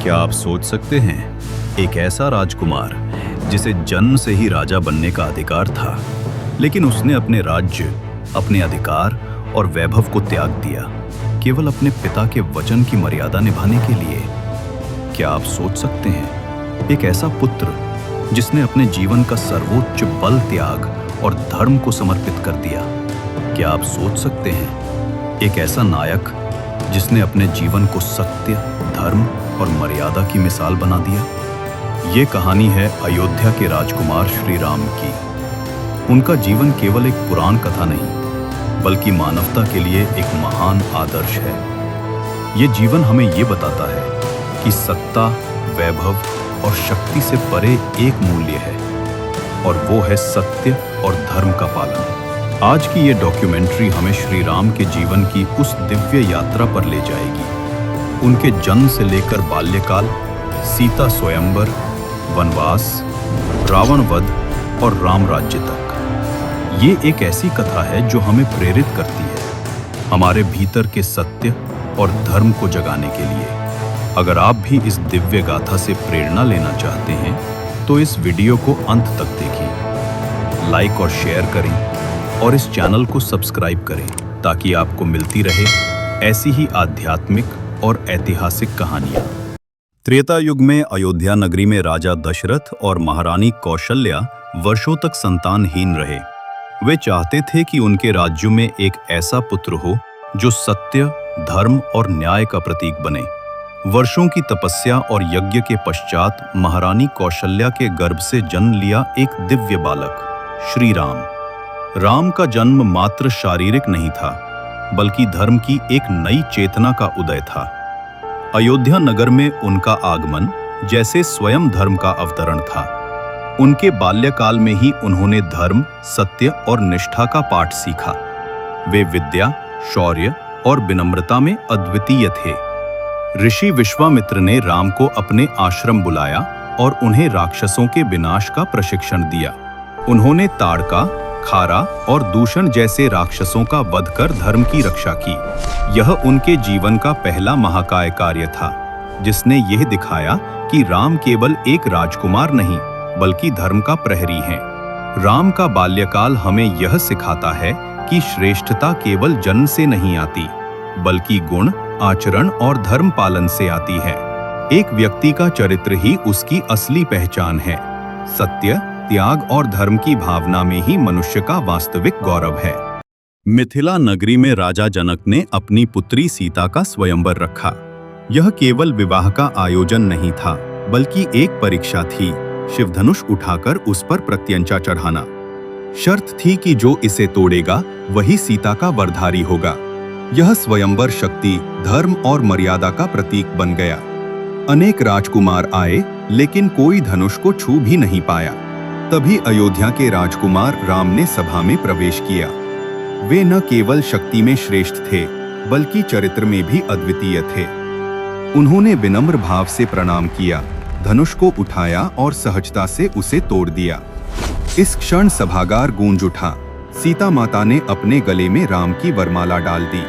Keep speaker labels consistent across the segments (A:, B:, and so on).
A: क्या आप सोच सकते हैं, एक ऐसा राजकुमार जिसे जन्म से ही राजा बनने का अधिकार था, लेकिन उसने अपने राज्य, अपने अधिकार और वैभव को त्याग दिया केवल अपने पिता के वचन की मर्यादा निभाने के लिए। क्या आप सोच सकते हैं, एक ऐसा पुत्र जिसने अपने जीवन का सर्वोच्च बल त्याग और धर्म को समर्पित कर दिया। क्या आप सोच सकते हैं, एक ऐसा नायक जिसने अपने जीवन को सत्य, धर्म और मर्यादा की मिसाल बना दिया। ये कहानी है अयोध्या के राजकुमार श्री राम की। उनका जीवन केवल एक पुराण कथा नहीं, बल्कि मानवता के लिए एक महान आदर्श है। ये जीवन हमें ये बताता है कि सत्ता, वैभव और शक्ति से परे एक मूल्य है, और वो है सत्य और धर्म का पालन। आज की ये डॉक्यूमेंट्री हमें श्री राम के जीवन की उस दिव्य यात्रा पर ले जाएगी। उनके जन्म से लेकर बाल्यकाल, सीता स्वयंवर, वनवास, रावण वध और राम राज्य तक। ये एक ऐसी कथा है जो हमें प्रेरित करती है, हमारे भीतर के सत्य और धर्म को जगाने के लिए। अगर आप भी इस दिव्य गाथा से प्रेरणा लेना चाहते हैं, तो इस वीडियो को अंत तक देखिए, लाइक और शेयर करें और इस चैनल को सब्सक्राइब करें, ताकि आपको मिलती रहे ऐसी ही आध्यात्मिक और ऐतिहासिक कहानियां। त्रेता युग में अयोध्या नगरी में राजा दशरथ और महारानी कौशल्या वर्षों तक संतानहीन रहे। वे चाहते थे कि उनके राज्य में एक ऐसा पुत्र हो जो सत्य, धर्म और न्याय का प्रतीक बने। वर्षों की तपस्या और यज्ञ के पश्चात महारानी कौशल्या के गर्भ से जन्म लिया एक दिव्य बालक, श्री राम। राम का जन्म मात्र शारीरिक नहीं था, बल्कि धर्म की एक नई चेतना का उदय था। अयोध्या नगर में उनका आगमन जैसे स्वयं धर्म का अवतरण था। उनके बाल्यकाल में ही उन्होंने धर्म, सत्य और निष्ठा का पाठ सीखा। वे विद्या, शौर्य और विनम्रता में अद्वितीय थे। ऋषि विश्वामित्र ने राम को अपने आश्रम बुलाया और उन्हें राक्षसों के विनाश का प्रशिक्षण दिया। उन्होंने ताड़का, खारा और दूषण जैसे राक्षसों का वध कर धर्म की रक्षा की। यह उनके जीवन का पहला महाकाय कार्य था, जिसने यह दिखाया कि राम केवल एक राजकुमार नहीं, बल्कि धर्म का प्रहरी हैं। राम का बाल्यकाल हमें यह सिखाता है कि श्रेष्ठता केवल जन्म से नहीं आती, बल्कि गुण, आचरण और धर्म पालन से आती है। एक व्यक्ति का चरित्र ही उसकी असली पहचान है। सत्य, त्याग और धर्म की भावना में ही मनुष्य का वास्तविक गौरव है। मिथिला नगरी में राजा जनक ने अपनी पुत्री सीता का स्वयंवर रखा। यह केवल विवाह का आयोजन नहीं था, बल्कि एक परीक्षा थी, शिवधनुष उठाकर उस पर प्रत्यंचा चढ़ाना। शर्त थी कि जो इसे तोड़ेगा वही सीता का वरधारी होगा। यह स्वयंवर शक्ति, धर्म और मर्यादा का प्रतीक बन गया। अनेक राजकुमार आए, लेकिन कोई धनुष को छू भी नहीं पाया। तभी अयोध्या के राजकुमार राम ने सभा में प्रवेश किया। वे न केवल शक्ति में श्रेष्ठ थे, बल्कि चरित्र में भी अद्वितीय थे। उन्होंने विनम्र भाव से प्रणाम किया, धनुष को उठाया और सहजता से उसे तोड़ दिया। इस क्षण सभागार गूंज उठा। सीता माता ने अपने गले में राम की वरमाला डाल दी।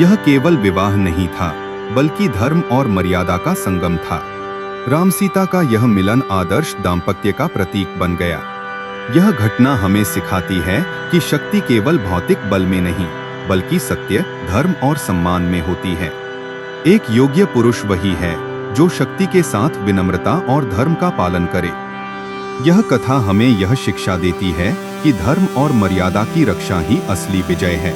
A: यह केवल विवाह नहीं था, बल्कि धर्म और मर्यादा का संगम था। राम सीता का यह मिलन आदर्श दाम्पत्य का प्रतीक बन गया। यह घटना हमें सिखाती है कि शक्ति केवल भौतिक बल में नहीं, बल्कि सत्य, धर्म और सम्मान में होती है। एक योग्य पुरुष वही है जो शक्ति के साथ विनम्रता और धर्म का पालन करे। यह कथा हमें यह शिक्षा देती है कि धर्म और मर्यादा की रक्षा ही असली विजय है।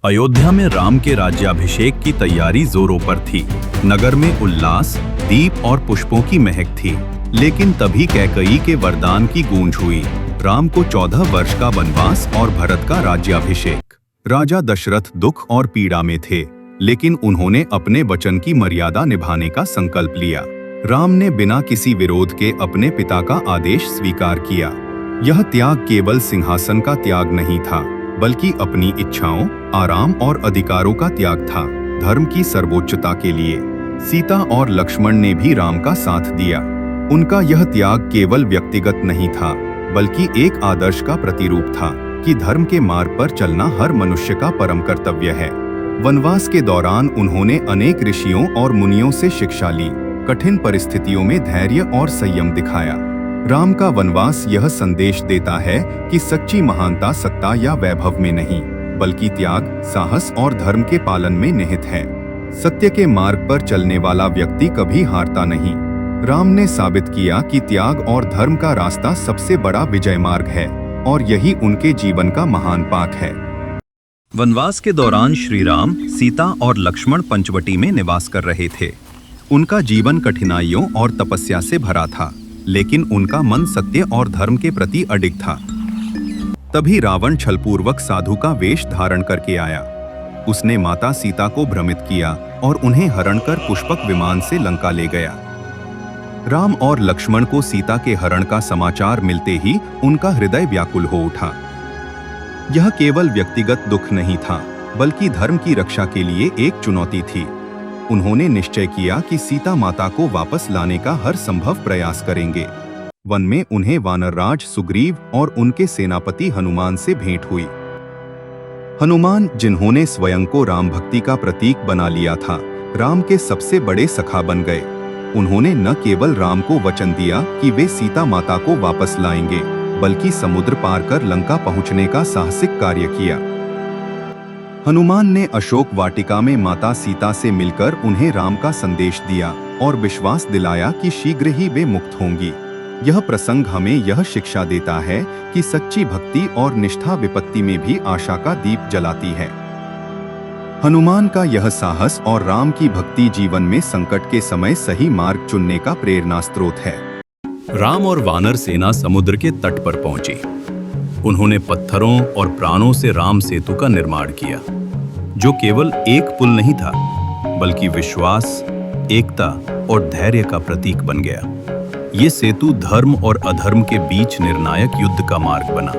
A: अयोध्या में राम के राज्याभिषेक की तैयारी जोरों पर थी। नगर में उल्लास, दीप और पुष्पों की महक थी। लेकिन तभी कैकेयी के वरदान की गूंज हुई। राम को 14 वर्ष का वनवास और भरत का राज्याभिषेक। राजा दशरथ दुख और पीड़ा में थे, लेकिन उन्होंने अपने वचन की मर्यादा निभाने का संकल्प लिया। राम ने बिना किसी विरोध के अपने पिता का आदेश स्वीकार किया। यह त्याग केवल सिंहासन का त्याग नहीं था, बल्कि अपनी इच्छाओं, आराम और अधिकारों का त्याग था, धर्म की सर्वोच्चता के लिए। सीता और लक्ष्मण ने भी राम का साथ दिया। उनका यह त्याग केवल व्यक्तिगत नहीं था, बल्कि एक आदर्श का प्रतिरूप था कि धर्म के मार्ग पर चलना हर मनुष्य का परम कर्तव्य है। वनवास के दौरान उन्होंने अनेक ऋषियों और मुनियों से शिक्षा ली।
B: कठिन परिस्थितियों में धैर्य और संयम दिखाया। राम का वनवास यह संदेश देता है कि सच्ची महानता सत्ता या वैभव में नहीं, बल्कि त्याग, साहस और धर्म के पालन में निहित है। सत्य के मार्ग पर चलने वाला व्यक्ति कभी हारता नहीं। राम ने साबित किया कि त्याग और धर्म का रास्ता सबसे बड़ा विजय मार्ग है, और यही उनके जीवन का महान पाठ है।
A: वनवास के दौरान श्री राम, सीता और लक्ष्मण पंचवटी में निवास कर रहे थे। उनका जीवन कठिनाइयों और तपस्या से भरा था, लेकिन उनका मन सत्य और धर्म के प्रति अडिग था। तभी रावण छलपूर्वक साधु का वेश धारण करके आया। उसने माता सीता को भ्रमित किया और उन्हें हरण कर पुष्पक विमान से लंका ले गया। राम और लक्ष्मण को सीता के हरण का समाचार मिलते ही उनका हृदय व्याकुल हो उठा। यह केवल व्यक्तिगत दुख नहीं था, बल्कि धर्म की रक्षा के लिए एक चुनौती थी। उन्होंने निश्चय किया कि सीता माता को वापस लाने का हर संभव प्रयास करेंगे। वन में उन्हें वानरराज सुग्रीव और उनके सेनापति हनुमान से भेंट हुई। हनुमान, जिन्होंने स्वयं को राम भक्ति का प्रतीक बना लिया था, राम के सबसे बड़े सखा बन गए। उन्होंने न केवल राम को वचन दिया कि वे सीता माता को वापस लाएंगे, बल्कि समुद्र पार कर लंका पहुंचने का साहसिक कार्य किया। हनुमान ने अशोक वाटिका में माता सीता से मिलकर उन्हें राम का संदेश दिया और विश्वास दिलाया कि शीघ्र ही वे मुक्त होंगी। यह प्रसंग हमें यह शिक्षा देता है कि सच्ची भक्ति और निष्ठा विपत्ति में भी आशा का दीप जलाती है। हनुमान का यह साहस और राम की भक्ति जीवन में संकट के समय सही मार्ग चुनने का प्रेरणा स्रोत है। राम और वानर सेना समुद्र के तट पर पहुंची। उन्होंने पत्थरों और प्राणों से राम सेतु का निर्माण किया, जो केवल एक पुल नहीं था, बल्कि विश्वास, एकता और धैर्य का प्रतीक बन गया। ये सेतु धर्म और अधर्म के बीच निर्णायक युद्ध का मार्ग बना।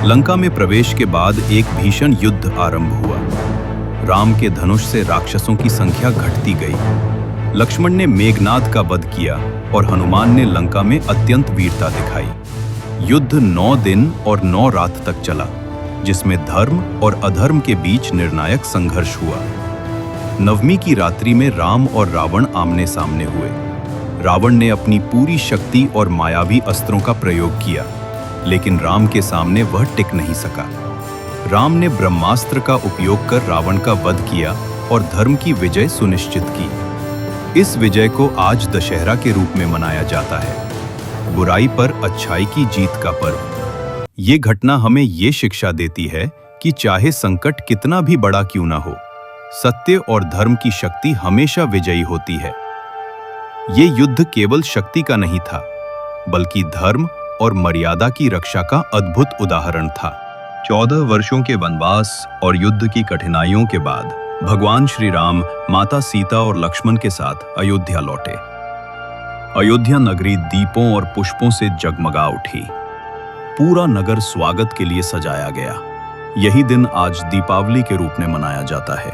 A: लंका में प्रवेश के बाद एक भीषण युद्ध आरंभ हुआ। राम के धनुष से राक्षसों की संख्या घटती गई। लक्ष्मण ने मेघनाद का वध किया और हनुमान ने लंका में अत्यंत वीरता दिखाई। युद्ध 9 दिन और 9 रात तक चला, जिसमें धर्म और अधर्म के बीच निर्णायक संघर्ष हुआ। नवमी की रात्रि में राम और रावण आमने सामने हुए। रावण ने अपनी पूरी शक्ति और मायावी अस्त्रों का प्रयोग किया, लेकिन राम के सामने वह टिक नहीं सका। राम ने ब्रह्मास्त्र का उपयोग कर रावण का वध किया और धर्म की विजय सुनिश्चित की। इस विजय को आज दशहरा के रूप में मनाया जाता है, बुराई पर अच्छाई की जीत का पर्व। ये घटना हमें ये शिक्षा देती है कि चाहे संकट कितना भी बड़ा क्यों ना हो, सत्य और धर्म की शक्ति हमेशा विजयी होती है। ये युद्ध केवल शक्ति का नहीं था, बल्कि धर्म और मर्यादा की रक्षा का अद्भुत उदाहरण था। 14 वर्षों के वनवास और युद्ध की कठिनाइयों के बाद भगवान श्री राम माता सीता और लक्ष्मण के साथ अयोध्या लौटे। अयोध्या नगरी दीपों और पुष्पों से जगमगा उठी। पूरा नगर स्वागत के लिए सजाया गया। यही दिन आज दीपावली के रूप में मनाया जाता है।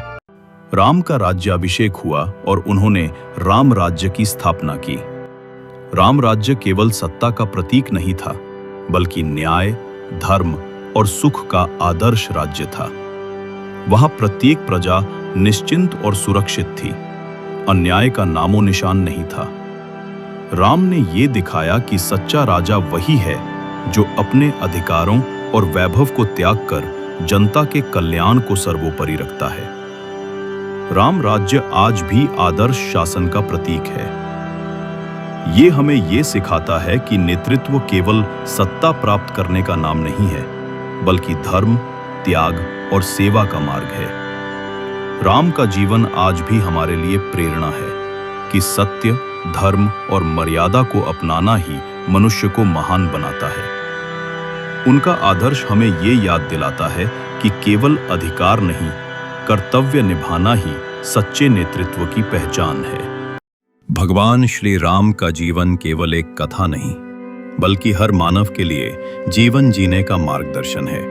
A: राम का राज्याभिषेक हुआ और उन्होंने राम राज्य की स्थापना की। राम राज्य केवल सत्ता का प्रतीक नहीं था, बल्कि न्याय, धर्म और सुख का आदर्श राज्य था। वहां प्रत्येक प्रजा निश्चिंत और सुरक्षित थी। अन्याय का नामो निशान नहीं था। राम ने ये दिखाया कि सच्चा राजा वही है जो अपने अधिकारों और वैभव को त्याग कर जनता के कल्याण को सर्वोपरि रखता है। राम राज्य आज भी आदर्श शासन का प्रतीक है। ये हमें ये सिखाता है कि नेतृत्व केवल सत्ता प्राप्त करने का नाम नहीं है, बल्कि धर्म, त्याग और सेवा का मार्ग है। राम का जीवन आज भी हमारे लिए प्रेरणा है कि सत्य, धर्म और मर्यादा को अपनाना ही मनुष्य को महान बनाता है। उनका आदर्श हमें ये याद दिलाता है कि केवल अधिकार नहीं, कर्तव्य निभाना ही सच्चे नेतृत्व की पहचान है। भगवान श्री राम का जीवन केवल एक कथा नहीं, बल्कि हर मानव के लिए जीवन जीने का मार्गदर्शन है।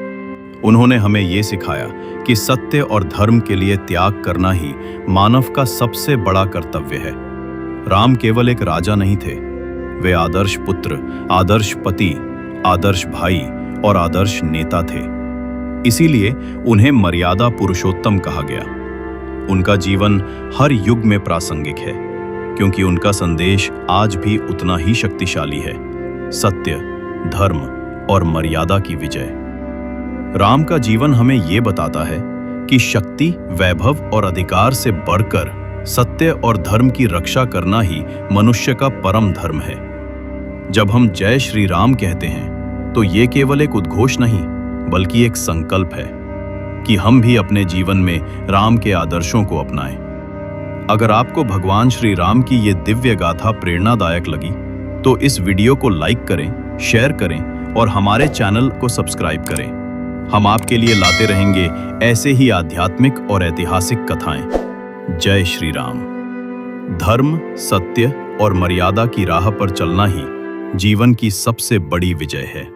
A: उन्होंने हमें ये सिखाया कि सत्य और धर्म के लिए त्याग करना ही मानव का सबसे बड़ा कर्तव्य है। राम केवल एक राजा नहीं थे, वे आदर्श पुत्र, आदर्श पति, आदर्श भाई और आदर्श नेता थे। इसीलिए उन्हें मर्यादा पुरुषोत्तम कहा गया। उनका जीवन हर युग में प्रासंगिक है। क्योंकि उनका संदेश आज भी उतना ही शक्तिशाली है। सत्य, धर्म और मर्यादा की विजय। राम का जीवन हमें ये बताता है कि शक्ति, वैभव और अधिकार से बढ़कर सत्य और धर्म की रक्षा करना ही मनुष्य का परम धर्म है। जब हम जय श्री राम कहते हैं तो ये केवल एक उद्घोष नहीं, बल्कि एक संकल्प है कि हम भी अपने जीवन में राम के आदर्शों को अपनाएं। अगर आपको भगवान श्री राम की ये दिव्य गाथा प्रेरणादायक लगी तो इस वीडियो को लाइक करें, शेयर करें और हमारे चैनल को सब्सक्राइब करें। हम आपके लिए लाते रहेंगे ऐसे ही आध्यात्मिक और ऐतिहासिक कथाएं। जय श्री राम। धर्म, सत्य और मर्यादा की राह पर चलना ही जीवन की सबसे बड़ी विजय है।